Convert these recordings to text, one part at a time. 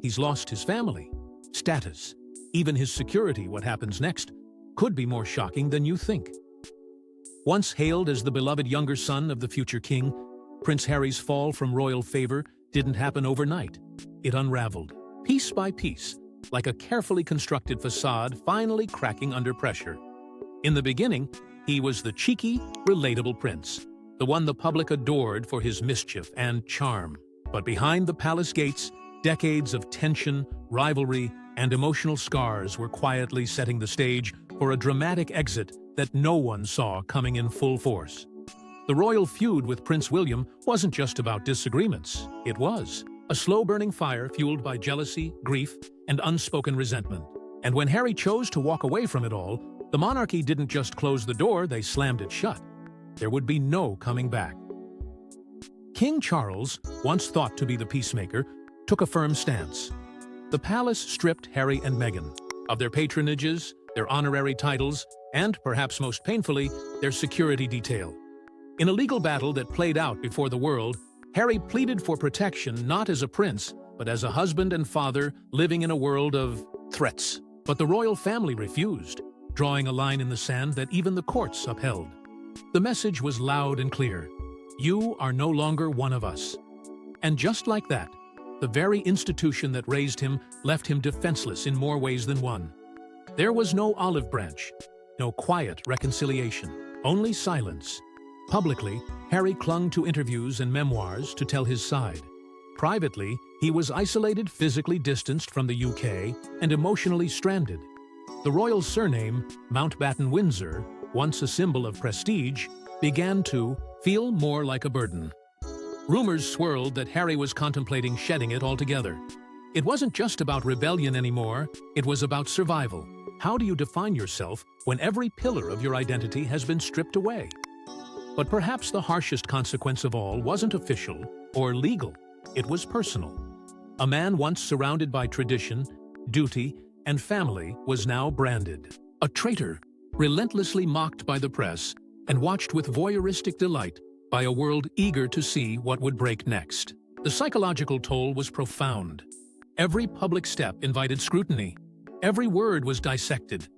He's lost his family, status, even his security. What happens next could be more shocking than you think. Once hailed as the beloved younger son of the future king, Prince Harry's fall from royal favor didn't happen overnight. It unraveled, piece by piece, like a carefully constructed facade finally cracking under pressure. In the beginning, he was the cheeky, relatable prince, the one the public adored for his mischief and charm. But behind the palace gates, decades of tension, rivalry, and emotional scars were quietly setting the stage for a dramatic exit that no one saw coming in full force. The royal feud with Prince William wasn't just about disagreements. It was a slow-burning fire fueled by jealousy, grief, and unspoken resentment. And when Harry chose to walk away from it all, the monarchy didn't just close the door, they slammed it shut. There would be no coming back. King Charles, once thought to be the peacemaker, took a firm stance. The palace stripped Harry and Meghan of their patronages, their honorary titles, and, perhaps most painfully, their security detail. In a legal battle that played out before the world, Harry pleaded for protection not as a prince, but as a husband and father living in a world of threats. But the royal family refused, drawing a line in the sand that even the courts upheld. The message was loud and clear. You are no longer one of us. And just like that, the very institution that raised him left him defenseless in more ways than one. There was no olive branch, no quiet reconciliation, only silence. Publicly, Harry clung to interviews and memoirs to tell his side. Privately, he was isolated, physically distanced from the UK, and emotionally stranded. The royal surname, Mountbatten-Windsor, once a symbol of prestige, began to feel more like a burden. Rumors swirled that Harry was contemplating shedding it altogether. It wasn't just about rebellion anymore, it was about survival. How do you define yourself when every pillar of your identity has been stripped away? But perhaps the harshest consequence of all wasn't official or legal, it was personal. A man once surrounded by tradition, duty, and family was now branded a traitor, relentlessly mocked by the press and watched with voyeuristic delight by a world eager to see what would break next. The psychological toll was profound. Every public step invited scrutiny. Every word was dissected.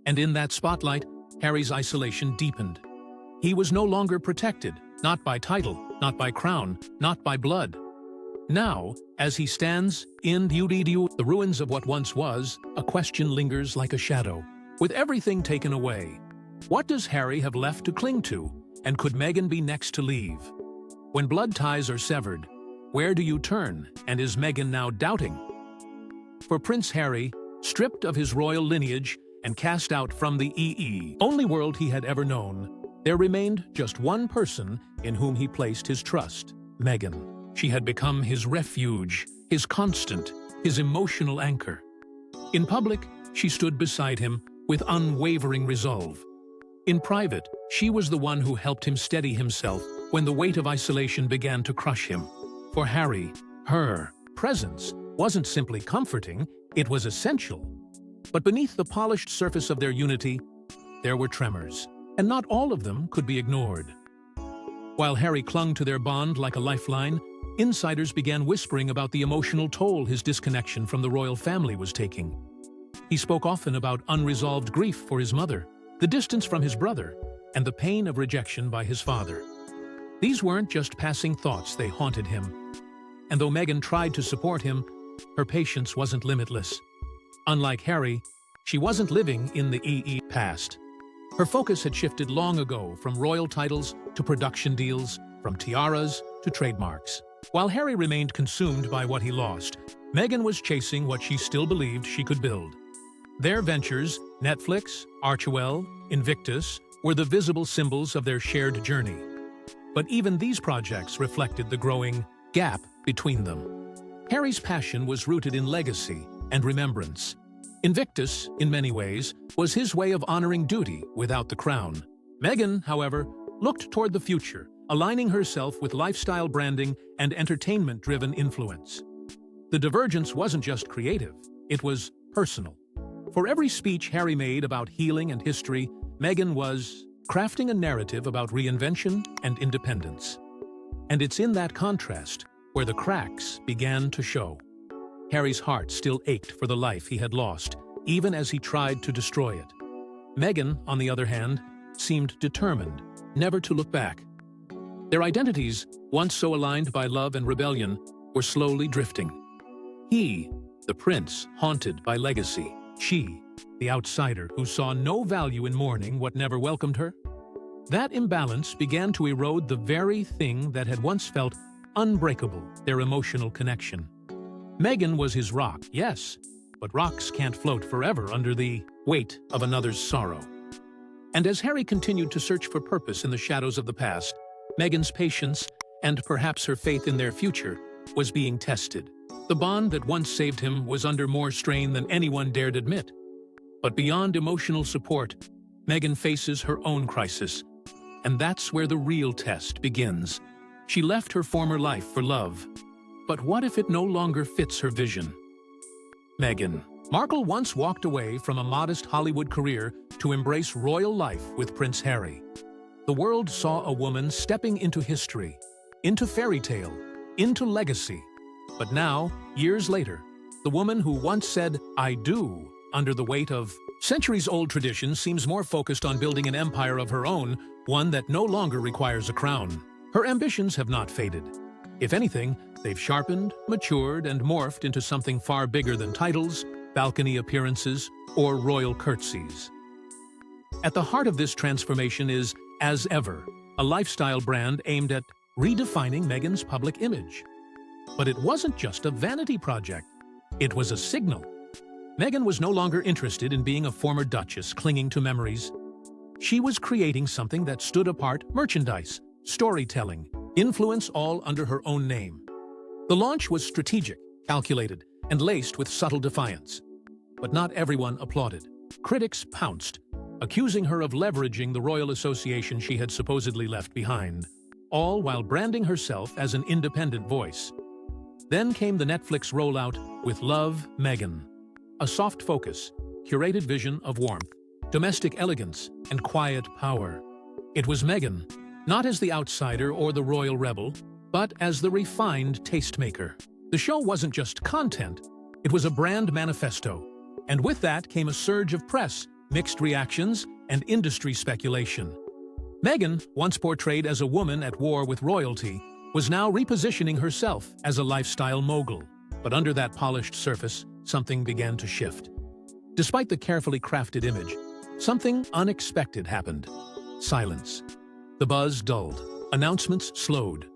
And in that spotlight, Harry's isolation deepened. He was no longer protected, not by title, not by crown, not by blood. Now, as he stands in the ruins of what once was, a question lingers like a shadow. With everything taken away, what does Harry have left to cling to? And could Meghan be next to leave? When blood ties are severed, where do you turn? And is Meghan now doubting? For Prince Harry, stripped of his royal lineage and cast out from the only world he had ever known, there remained just one person in whom he placed his trust, Meghan. She had become his refuge, his constant, his emotional anchor. In public, she stood beside him with unwavering resolve. In private, she was the one who helped him steady himself when the weight of isolation began to crush him. For Harry, her presence wasn't simply comforting, it was essential. But beneath the polished surface of their unity, there were tremors, and not all of them could be ignored. While Harry clung to their bond like a lifeline, insiders began whispering about the emotional toll his disconnection from the royal family was taking. He spoke often about unresolved grief for his mother, the distance from his brother, and the pain of rejection by his father. These weren't just passing thoughts, they haunted him. And though Meghan tried to support him, her patience wasn't limitless. Unlike Harry, she wasn't living in the past. Her focus had shifted long ago from royal titles to production deals, from tiaras to trademarks. While Harry remained consumed by what he lost, Meghan was chasing what she still believed she could build. Their ventures, Netflix, Archewell, Invictus, were the visible symbols of their shared journey. But even these projects reflected the growing gap between them. Harry's passion was rooted in legacy and remembrance. Invictus, in many ways, was his way of honoring duty without the crown. Meghan, however, looked toward the future, aligning herself with lifestyle branding and entertainment-driven influence. The divergence wasn't just creative, it was personal. For every speech Harry made about healing and history, Meghan was crafting a narrative about reinvention and independence. And it's in that contrast where the cracks began to show. Harry's heart still ached for the life he had lost, even as he tried to destroy it. Meghan, on the other hand, seemed determined never to look back. Their identities, once so aligned by love and rebellion, were slowly drifting. He, the prince, haunted by legacy. She, the outsider who saw no value in mourning what never welcomed her. That imbalance began to erode the very thing that had once felt unbreakable, their emotional connection. Meghan was his rock, yes, but rocks can't float forever under the weight of another's sorrow. And as Harry continued to search for purpose in the shadows of the past, Meghan's patience, and perhaps her faith in their future, was being tested. The bond that once saved him was under more strain than anyone dared admit. But beyond emotional support, Meghan faces her own crisis. And that's where the real test begins. She left her former life for love. But what if it no longer fits her vision? Meghan Markle once walked away from a modest Hollywood career to embrace royal life with Prince Harry. The world saw a woman stepping into history, into fairy tale, into legacy. But now, years later, the woman who once said, "I do," under the weight of centuries-old tradition seems more focused on building an empire of her own, one that no longer requires a crown. Her ambitions have not faded. If anything, they've sharpened, matured, and morphed into something far bigger than titles, balcony appearances, or royal curtsies. At the heart of this transformation is, as ever, a lifestyle brand aimed at redefining Meghan's public image. But it wasn't just a vanity project. It was a signal. Meghan was no longer interested in being a former duchess clinging to memories. She was creating something that stood apart: merchandise, storytelling, influence, all under her own name. The launch was strategic, calculated, and laced with subtle defiance. But not everyone applauded. Critics pounced, accusing her of leveraging the royal association she had supposedly left behind, all while branding herself as an independent voice. Then came the Netflix rollout with Love, Meghan. A soft focus, curated vision of warmth, domestic elegance, and quiet power. It was Meghan, not as the outsider or the royal rebel, but as the refined tastemaker. The show wasn't just content, it was a brand manifesto. And with that came a surge of press, mixed reactions, and industry speculation. Meghan, once portrayed as a woman at war with royalty, was now repositioning herself as a lifestyle mogul. But under that polished surface, something began to shift. Despite the carefully crafted image, something unexpected happened. Silence. The buzz dulled. Announcements slowed.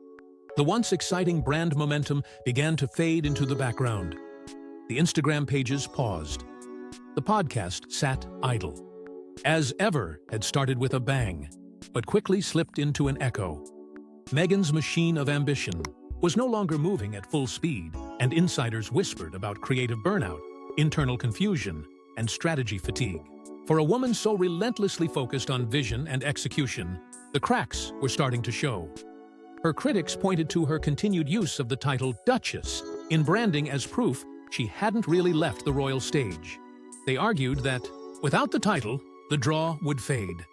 The once exciting brand momentum began to fade into the background. The Instagram pages paused. The podcast sat idle. As Ever had started with a bang, but quickly slipped into an echo. Meghan's machine of ambition was no longer moving at full speed, and insiders whispered about creative burnout, internal confusion, and strategy fatigue. For a woman so relentlessly focused on vision and execution, the cracks were starting to show. Her critics pointed to her continued use of the title Duchess in branding as proof she hadn't really left the royal stage. They argued that, without the title, the draw would fade.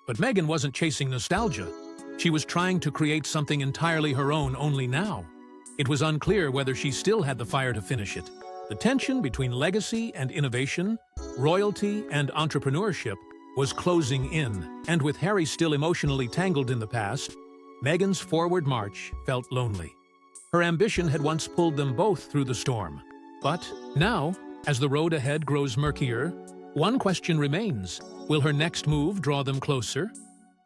But Meghan wasn't chasing nostalgia. She was trying to create something entirely her own only now. It was unclear whether she still had the fire to finish it. The tension between legacy and innovation, royalty and entrepreneurship, was closing in, and with Harry still emotionally tangled in the past, Meghan's forward march felt lonely. Her ambition had once pulled them both through the storm. But now, as the road ahead grows murkier, one question remains: will her next move draw them closer?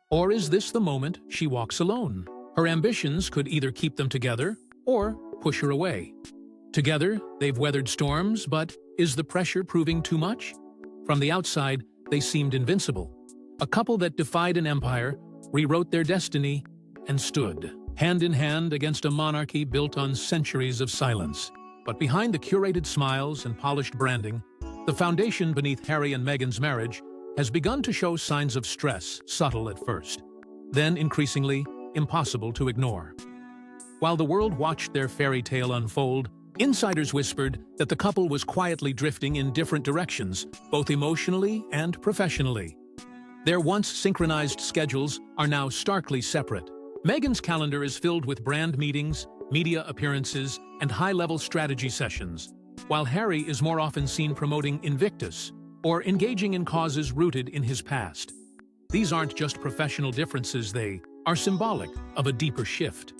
Or is this the moment she walks alone? Her ambitions could either keep them together or push her away. Together, they've weathered storms, but is the pressure proving too much? From the outside, they seemed invincible. A couple that defied an empire, rewrote their destiny, and stood, hand in hand against a monarchy built on centuries of silence. But behind the curated smiles and polished branding, the foundation beneath Harry and Meghan's marriage has begun to show signs of stress, subtle at first, then increasingly impossible to ignore. While the world watched their fairy tale unfold, insiders whispered that the couple was quietly drifting in different directions, both emotionally and professionally. Their once synchronized schedules are now starkly separate. Meghan's calendar is filled with brand meetings, media appearances, and high-level strategy sessions, while Harry is more often seen promoting Invictus or engaging in causes rooted in his past. These aren't just professional differences, they are symbolic of a deeper shift.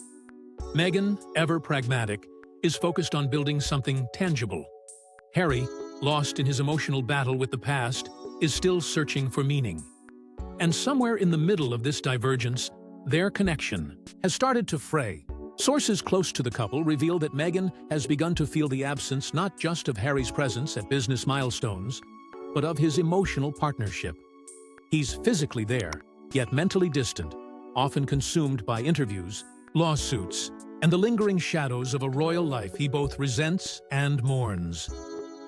Meghan, ever pragmatic, is focused on building something tangible. Harry, lost in his emotional battle with the past, is still searching for meaning. And somewhere in the middle of this divergence, their connection has started to fray. Sources close to the couple reveal that Meghan has begun to feel the absence not just of Harry's presence at business milestones, but of his emotional partnership. He's physically there, yet mentally distant, often consumed by interviews, lawsuits, and the lingering shadows of a royal life he both resents and mourns.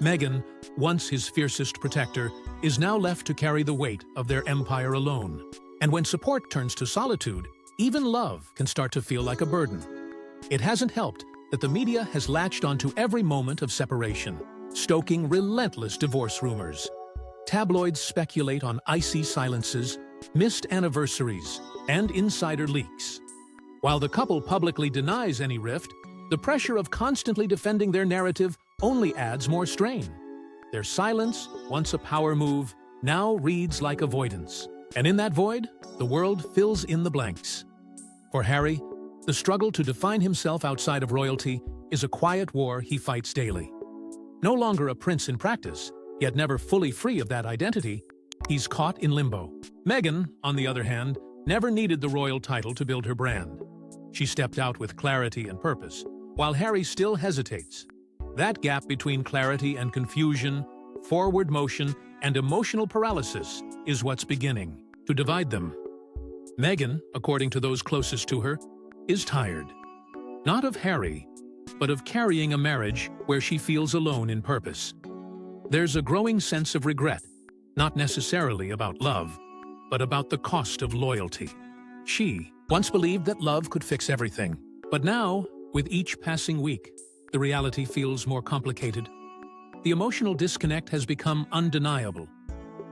Meghan, once his fiercest protector, is now left to carry the weight of their empire alone. And when support turns to solitude, even love can start to feel like a burden. It hasn't helped that the media has latched onto every moment of separation, stoking relentless divorce rumors. Tabloids speculate on icy silences, missed anniversaries, and insider leaks. While the couple publicly denies any rift, the pressure of constantly defending their narrative only adds more strain. Their silence, once a power move, now reads like avoidance. And in that void, the world fills in the blanks. For Harry, the struggle to define himself outside of royalty is a quiet war he fights daily. No longer a prince in practice, yet never fully free of that identity, he's caught in limbo. Meghan, on the other hand, never needed the royal title to build her brand. She stepped out with clarity and purpose, while Harry still hesitates. That gap between clarity and confusion, forward motion, and emotional paralysis is what's beginning to divide them. Meghan, according to those closest to her, is tired. Not of Harry, but of carrying a marriage where she feels alone in purpose. There's a growing sense of regret, not necessarily about love, but about the cost of loyalty. She once believed that love could fix everything, but now, with each passing week, the reality feels more complicated. The emotional disconnect has become undeniable.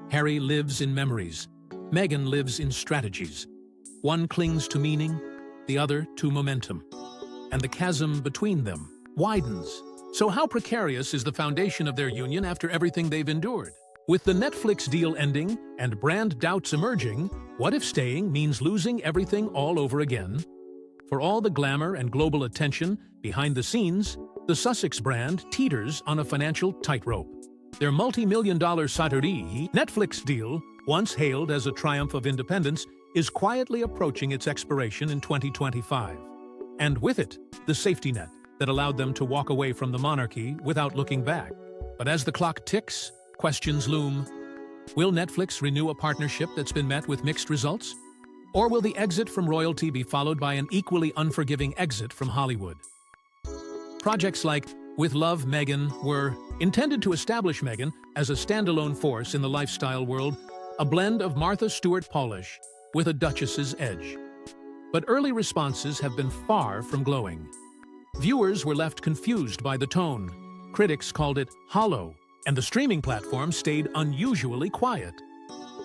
Harry lives in memories. Meghan lives in strategies. One clings to meaning, the other to momentum. And the chasm between them widens. So how precarious is the foundation of their union after everything they've endured? With the Netflix deal ending and brand doubts emerging, what if staying means losing everything all over again? For all the glamour and global attention, behind the scenes, the Sussex brand teeters on a financial tightrope. Their multi-million-dollar Saturday Netflix deal, once hailed as a triumph of independence, is quietly approaching its expiration in 2025. And with it, the safety net that allowed them to walk away from the monarchy without looking back. But as the clock ticks, questions loom. Will Netflix renew a partnership that's been met with mixed results? Or will the exit from royalty be followed by an equally unforgiving exit from Hollywood? Projects like With Love, Meghan were intended to establish Meghan as a standalone force in the lifestyle world, a blend of Martha Stewart polish with a duchess's edge. But early responses have been far from glowing. Viewers were left confused by the tone. Critics called it hollow, and the streaming platform stayed unusually quiet.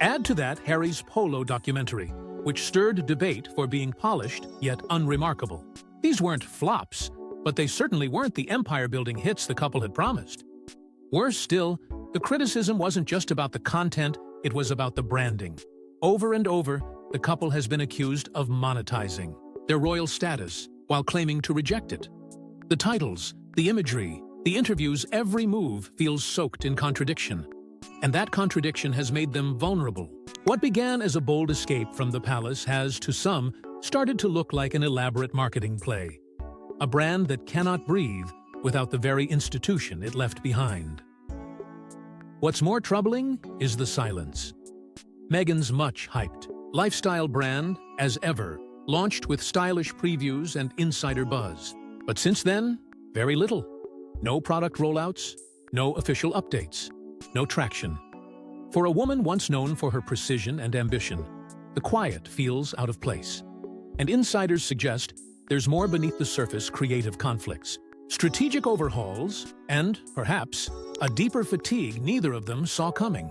Add to that Harry's Polo documentary, which stirred debate for being polished yet unremarkable. These weren't flops, but they certainly weren't the empire-building hits the couple had promised. Worse still, the criticism wasn't just about the content, it was about the branding. Over and over, the couple has been accused of monetizing their royal status while claiming to reject it. The titles, the imagery, the interviews, every move feels soaked in contradiction. And that contradiction has made them vulnerable. What began as a bold escape from the palace has, to some, started to look like an elaborate marketing play. A brand that cannot breathe without the very institution it left behind. What's more troubling is the silence. Meghan's much-hyped lifestyle brand, as ever, launched with stylish previews and insider buzz. But since then, very little. No product rollouts, no official updates, no traction. For a woman once known for her precision and ambition, the quiet feels out of place. And insiders suggest there's more beneath the surface: creative conflicts, strategic overhauls, and, perhaps, a deeper fatigue neither of them saw coming.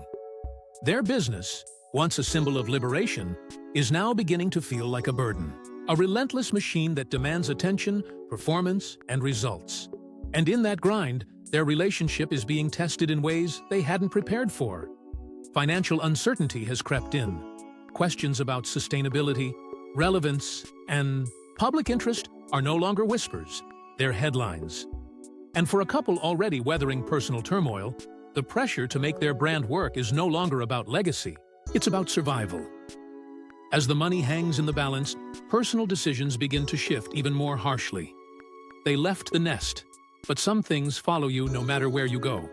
Their business, once a symbol of liberation, is now beginning to feel like a burden. A relentless machine that demands attention, performance, and results. And in that grind, Their relationship is being tested in ways they hadn't prepared for. Financial uncertainty has crept in. Questions about sustainability, relevance, and public interest are no longer whispers, they're headlines. And for a couple already weathering personal turmoil, the pressure to make their brand work is no longer about legacy, it's about survival. As the money hangs in the balance, personal decisions begin to shift even more harshly. They left the nest, but some things follow you no matter where you go.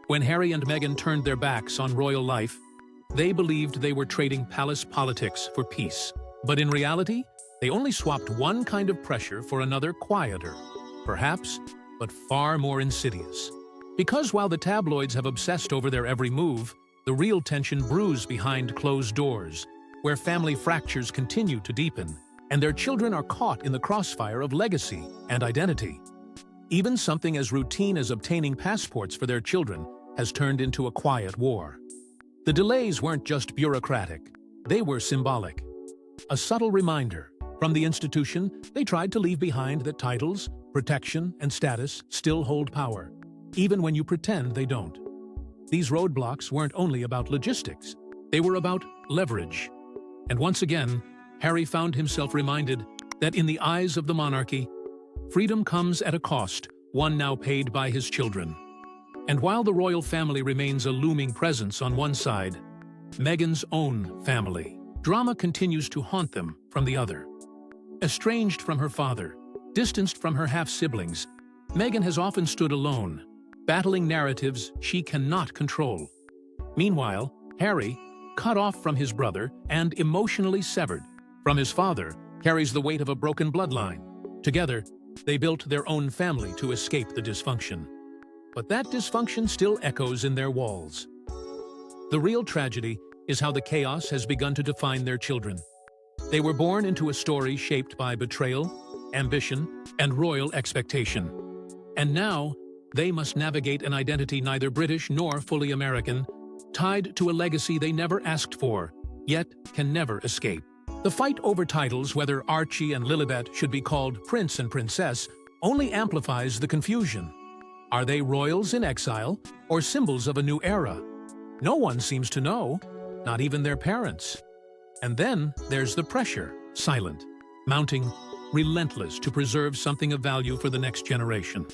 When Harry and Meghan turned their backs on royal life, they believed they were trading palace politics for peace. But in reality, they only swapped one kind of pressure for another quieter, perhaps, but far more insidious. Because while the tabloids have obsessed over their every move, the real tension brews behind closed doors, where family fractures continue to deepen, and their children are caught in the crossfire of legacy and identity. Even something as routine as obtaining passports for their children has turned into a quiet war. The delays weren't just bureaucratic, they were symbolic. A subtle reminder from the institution they tried to leave behind that titles, protection, and status still hold power, even when you pretend they don't. These roadblocks weren't only about logistics, they were about leverage. And once again, Harry found himself reminded that in the eyes of the monarchy, freedom comes at a cost, one now paid by his children. And while the royal family remains a looming presence on one side, Meghan's own family, drama continues to haunt them from the other. Estranged from her father, distanced from her half-siblings, Meghan has often stood alone, battling narratives she cannot control. Meanwhile, Harry, cut off from his brother and emotionally severed from his father, carries the weight of a broken bloodline. Together, they built their own family to escape the dysfunction. But that dysfunction still echoes in their walls. The real tragedy is how the chaos has begun to define their children. They were born into a story shaped by betrayal, ambition, and royal expectation. And now, they must navigate an identity neither British nor fully American, tied to a legacy they never asked for, yet can never escape. The fight over titles, whether Archie and Lilibet should be called Prince and Princess, only amplifies the confusion. Are they royals in exile or symbols of a new era? No one seems to know, not even their parents. And then there's the pressure, silent, mounting, relentless to preserve something of value for the next generation.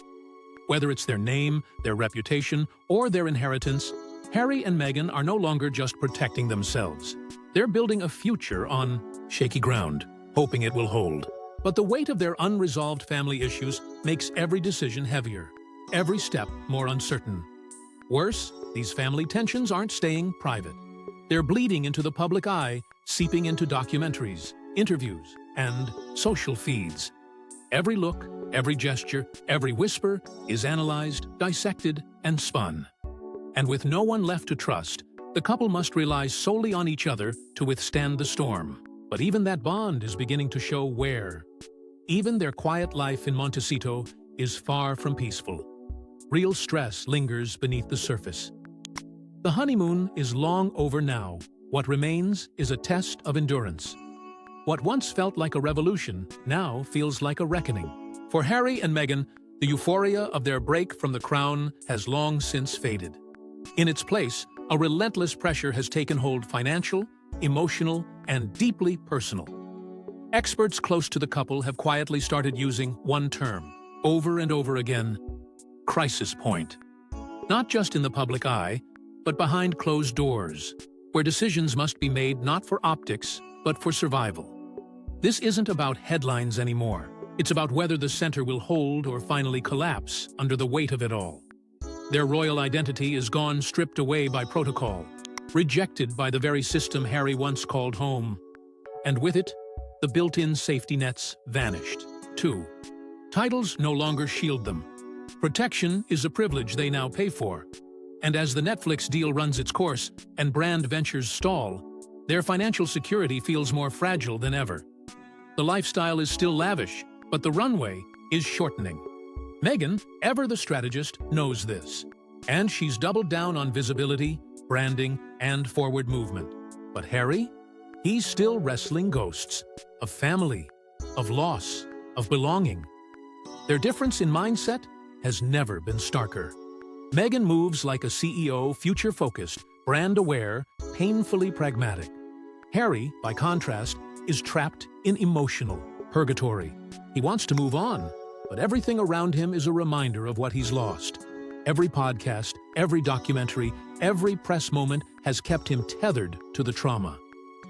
Whether it's their name, their reputation, or their inheritance, Harry and Meghan are no longer just protecting themselves. They're building a future on shaky ground, hoping it will hold. But the weight of their unresolved family issues makes every decision heavier, every step more uncertain. Worse, these family tensions aren't staying private. They're bleeding into the public eye, seeping into documentaries, interviews, and social feeds. Every look, every gesture, every whisper is analyzed, dissected, and spun. And with no one left to trust, the couple must rely solely on each other to withstand the storm. But even that bond is beginning to show wear. Even their quiet life in Montecito is far from peaceful. Real stress lingers beneath the surface. The honeymoon is long over now. What remains is a test of endurance. What once felt like a revolution now feels like a reckoning. For Harry and Meghan, the euphoria of their break from the crown has long since faded. In its place, a relentless pressure has taken hold, financial, emotional, and deeply personal. Experts close to the couple have quietly started using one term, over and over again: crisis point. Not just in the public eye, but behind closed doors, where decisions must be made not for optics, but for survival. This isn't about headlines anymore. It's about whether the center will hold or finally collapse under the weight of it all. Their royal identity is gone, stripped away by protocol, rejected by the very system Harry once called home. And with it, the built-in safety nets vanished, too. Titles no longer shield them. Protection is a privilege they now pay for. And as the Netflix deal runs its course and brand ventures stall, their financial security feels more fragile than ever. The lifestyle is still lavish, but the runway is shortening. Meghan, ever the strategist, knows this. And she's doubled down on visibility, branding, and forward movement. But Harry? He's still wrestling ghosts of family, of loss, of belonging. Their difference in mindset? has never been starker. Meghan moves like a CEO, future-focused, brand-aware, painfully pragmatic. Harry, by contrast, is trapped in emotional purgatory. He wants to move on, but everything around him is a reminder of what he's lost. Every podcast, every documentary, every press moment has kept him tethered to the trauma.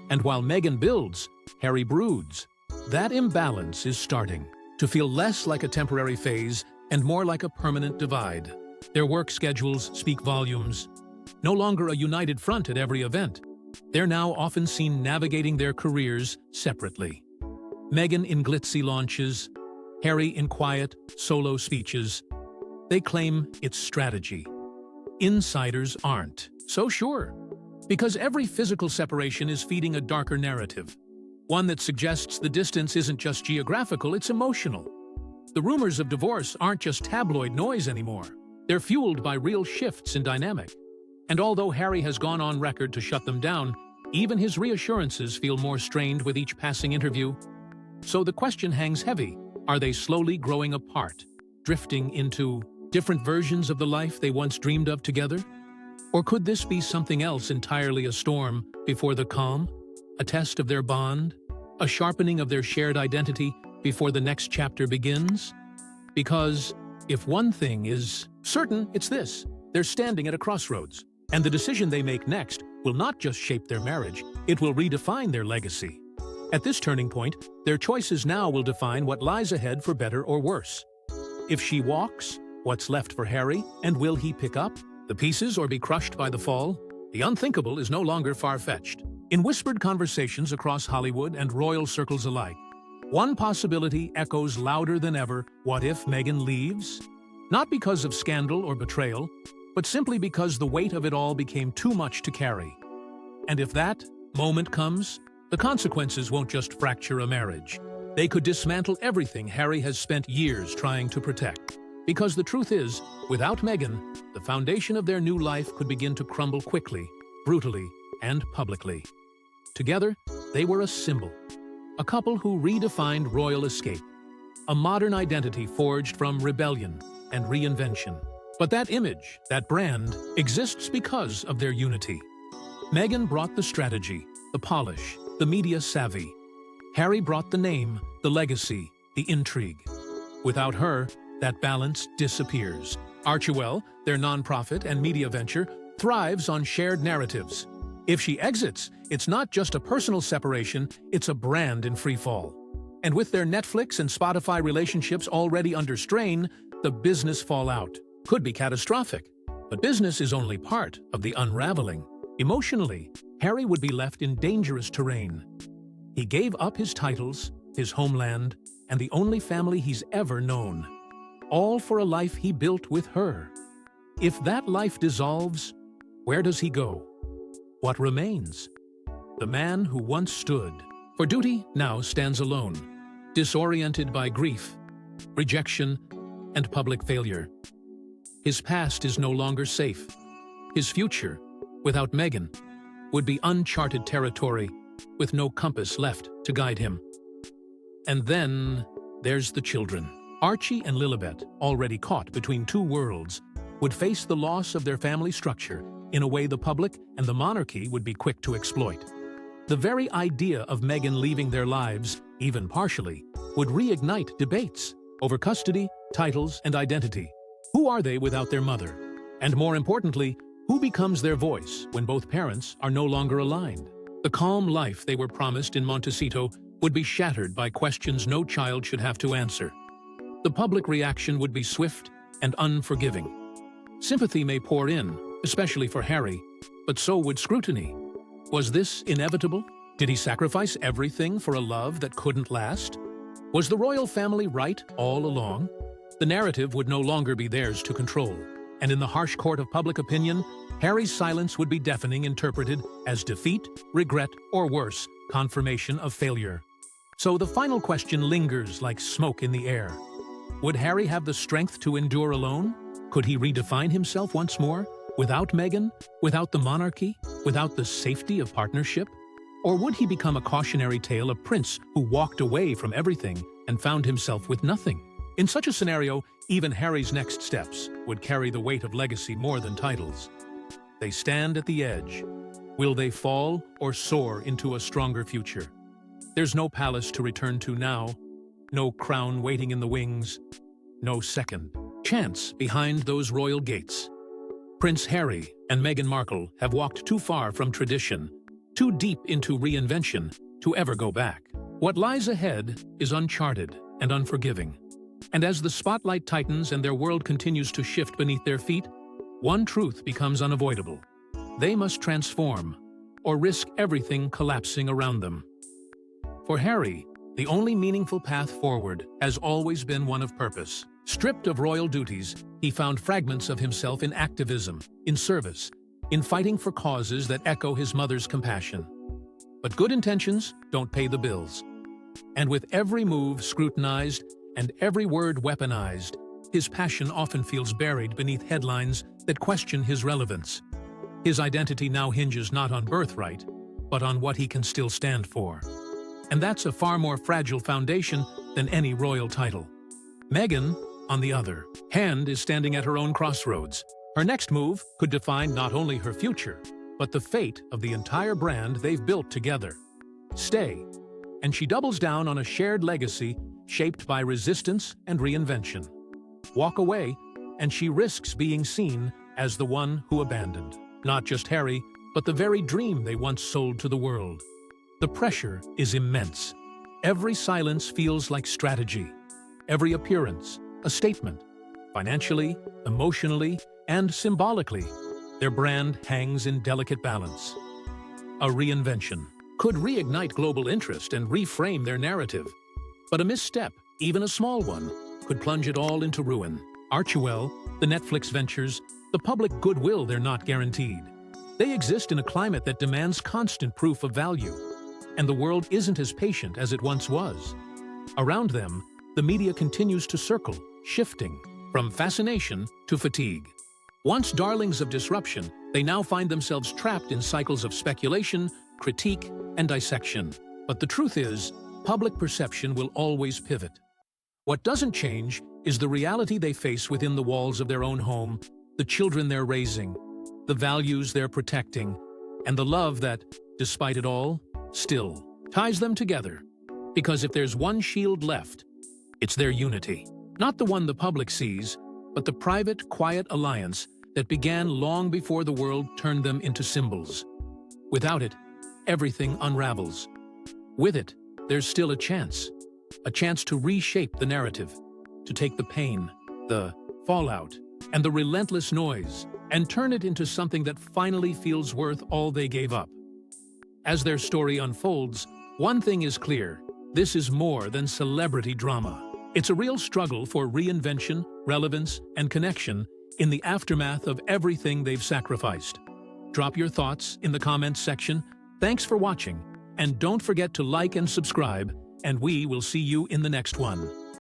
And while Meghan builds, Harry broods. That imbalance is starting to feel less like a temporary phase and more like a permanent divide. Their work schedules speak volumes. No longer a united front at every event. They're now often seen navigating their careers separately. Meghan in glitzy launches, Harry in quiet, solo speeches. They claim it's strategy. Insiders aren't so sure, because every physical separation is feeding a darker narrative, one that suggests the distance isn't just geographical, it's emotional. The rumors of divorce aren't just tabloid noise anymore. They're fueled by real shifts in dynamic. And although Harry has gone on record to shut them down, even his reassurances feel more strained with each passing interview. So the question hangs heavy. Are they slowly growing apart, drifting into different versions of the life they once dreamed of together? Or could this be something else entirely, a storm before the calm, a test of their bond, a sharpening of their shared identity before the next chapter begins? Because if one thing is certain, it's this: they're standing at a crossroads, and the decision they make next will not just shape their marriage, it will redefine their legacy. At this turning point, their choices now will define what lies ahead for better or worse. If she walks, what's left for Harry, and will he pick up the pieces or be crushed by the fall? The unthinkable is no longer far-fetched. In whispered conversations across Hollywood and royal circles alike, one possibility echoes louder than ever: what if Meghan leaves? Not because of scandal or betrayal, but simply because the weight of it all became too much to carry. And if that moment comes, the consequences won't just fracture a marriage. They could dismantle everything Harry has spent years trying to protect. Because the truth is, without Meghan, the foundation of their new life could begin to crumble quickly, brutally, and publicly. Together, they were a symbol. A couple who redefined royal escape. A modern identity forged from rebellion and reinvention. But that image, that brand, exists because of their unity. Meghan brought the strategy, the polish, the media savvy. Harry brought the name, the legacy, the intrigue. Without her, that balance disappears. Archewell, their nonprofit and media venture, thrives on shared narratives. If she exits, it's not just a personal separation, it's a brand in free fall. And with their Netflix and Spotify relationships already under strain, the business fallout could be catastrophic. But business is only part of the unraveling. Emotionally, Harry would be left in dangerous terrain. He gave up his titles, his homeland, and the only family he's ever known. All for a life he built with her. If that life dissolves, where does he go? What remains? The man who once stood for duty now stands alone, disoriented by grief, rejection, and public failure. His past is no longer safe. His future, without Meghan, would be uncharted territory, with no compass left to guide him. And then there's the children. Archie and Lilibet, already caught between two worlds, would face the loss of their family structure in a way the public and the monarchy would be quick to exploit. The very idea of Meghan leaving their lives, even partially, would reignite debates over custody, titles, and identity. Who are they without their mother? And more importantly, who becomes their voice when both parents are no longer aligned? The calm life they were promised in Montecito would be shattered by questions no child should have to answer. The public reaction would be swift and unforgiving. Sympathy may pour in, especially for Harry, but so would scrutiny. Was this inevitable? Did he sacrifice everything for a love that couldn't last? Was the royal family right all along? The narrative would no longer be theirs to control, and in the harsh court of public opinion, Harry's silence would be deafening, interpreted as defeat, regret, or worse, confirmation of failure. So the final question lingers like smoke in the air. Would Harry have the strength to endure alone? Could he redefine himself once more? Without Meghan? Without the monarchy? Without the safety of partnership? Or would he become a cautionary tale, a prince who walked away from everything and found himself with nothing? In such a scenario, Even Harry's next steps would carry the weight of legacy more than titles. They stand at the edge. Will they fall or soar into a stronger future? There's no palace to return to now, no crown waiting in the wings, no second chance behind those royal gates. Prince Harry and Meghan Markle have walked too far from tradition, too deep into reinvention, to ever go back. What lies ahead is uncharted and unforgiving. And as the spotlight tightens and their world continues to shift beneath their feet, one truth becomes unavoidable. They must transform, or risk everything collapsing around them. For Harry, the only meaningful path forward has always been one of purpose. Stripped of royal duties, he found fragments of himself in activism, in service, in fighting for causes that echo his mother's compassion. But good intentions don't pay the bills. And with every move scrutinized and every word weaponized, his passion often feels buried beneath headlines that question his relevance. His identity now hinges not on birthright, but on what he can still stand for. And that's a far more fragile foundation than any royal title. Meghan, on the other hand, is standing at her own crossroads. Her next move could define not only her future, but the fate of the entire brand they've built together. Stay, and she doubles down on a shared legacy shaped by resistance and reinvention. Walk away, and she risks being seen as the one who abandoned not just Harry, but the very dream they once sold to the world. The pressure is immense. Every silence feels like strategy. Every appearance, a statement. Financially, emotionally, and symbolically, their brand hangs in delicate balance. A reinvention could reignite global interest and reframe their narrative. But a misstep, even a small one, could plunge it all into ruin. Archewell, the Netflix ventures, the public goodwill they're not guaranteed. They exist in a climate that demands constant proof of value, and the world isn't as patient as it once was. Around them, the media continues to circle, shifting from fascination to fatigue. Once darlings of disruption, they now find themselves trapped in cycles of speculation, critique, and dissection. But the truth is, public perception will always pivot. What doesn't change is the reality they face within the walls of their own home, the children they're raising, the values they're protecting, and the love that, despite it all, still ties them together. Because if there's one shield left, it's their unity. Not the one the public sees, but the private, quiet alliance that began long before the world turned them into symbols. Without it, everything unravels. With it, there's still a chance to reshape the narrative, to take the pain, the fallout, and the relentless noise, and turn it into something that finally feels worth all they gave up. As their story unfolds, one thing is clear: this is more than celebrity drama. It's a real struggle for reinvention, relevance, and connection in the aftermath of everything they've sacrificed. Drop your thoughts in the comments section. Thanks for watching, and don't forget to like and subscribe, and we will see you in the next one.